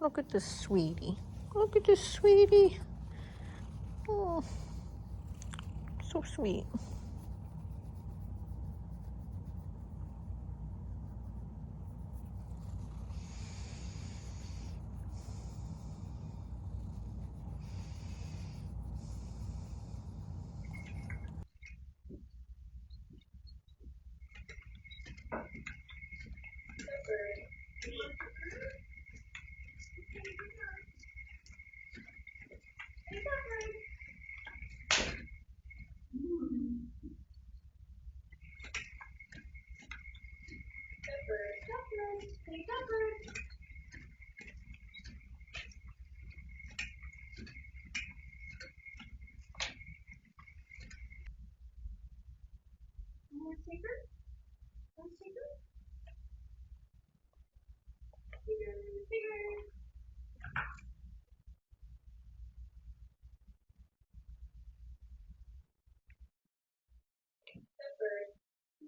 Look at this sweetie. Look at this sweetie. Oh, so sweet.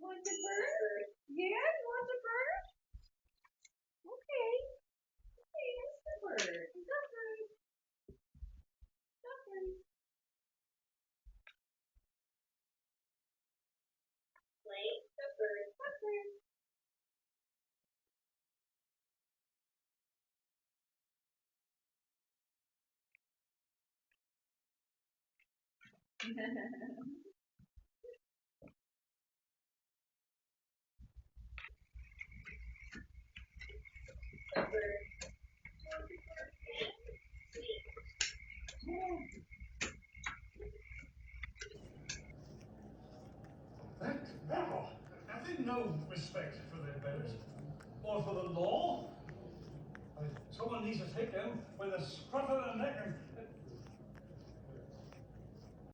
Want a bird? Yeah, you want a bird? Okay. Okay, that's the bird. Good bird. Good bird. Play the bird. Good bird. That devil! Have they no respect for their betters? Or for the law? Someone needs to take them when the